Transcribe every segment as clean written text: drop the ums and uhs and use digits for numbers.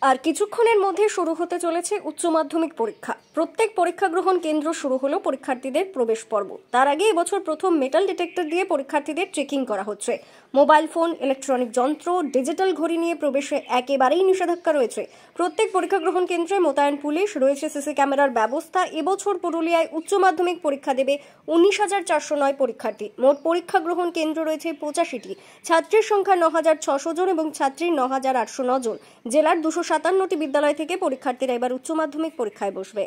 আর কিছুক্ষণের মধ্যে শুরু হতে চলেছে উচ্চ মাধ্যমিক পরীক্ষা। প্রত্যেক পরীক্ষা গ্রহণ কেন্দ্র শুরু হলো পরীক্ষার্থীদের প্রবেশ পর্ব। তার আগে এবছর প্রথম মেটাল ডিটেক্টর দিয়ে পরীক্ষার্থীদের চেকিং করা হচ্ছে। মোবাইল ফোন, ইলেকট্রনিক যন্ত্র, ডিজিটাল ঘড়ি নিয়ে প্রবেশে একেবারেই নিষেধাজ্ঞা রয়েছে। প্রত্যেক পরীক্ষা গ্রহণ কেন্দ্রে মোতায়েন পুলিশ, রয়েছে সিসি ক্যামেরার ব্যবস্থা। এবছর পুরুলিয়ায় উচ্চ মাধ্যমিক পরীক্ষা দেবে 19,409 পরীক্ষার্থী। মোট পরীক্ষা গ্রহণ কেন্দ্র রয়েছে 85টি। ছাত্রীর সংখ্যা 9,600 জন এবং ছাত্রী 9,809 জন। জেলার 257টি বিদ্যালয় থেকে পরীক্ষার্থীরা এবার উচ্চ মাধ্যমিক পরীক্ষায় বসবে।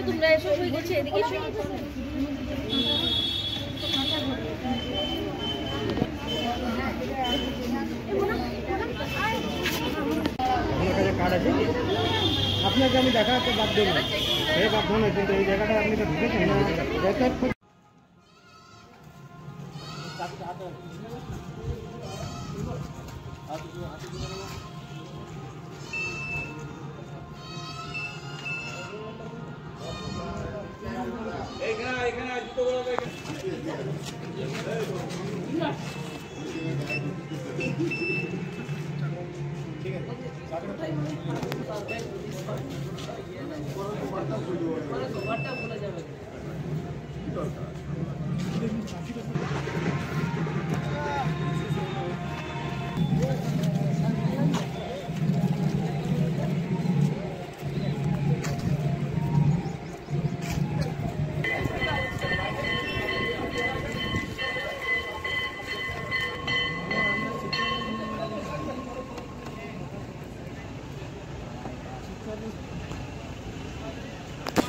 তোমরা এসো, হয়ে গেছে, এদিকে এসো। আপনাকে আমি দেখাতে বাধ্য না, এই বাধ্য নয়, কিন্তু এই জায়গাটা আপনি তো ঢুকেছেন না।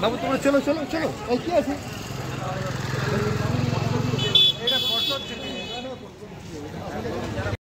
বাবু তোমরা চলো চলো চলো, এই কি আছে?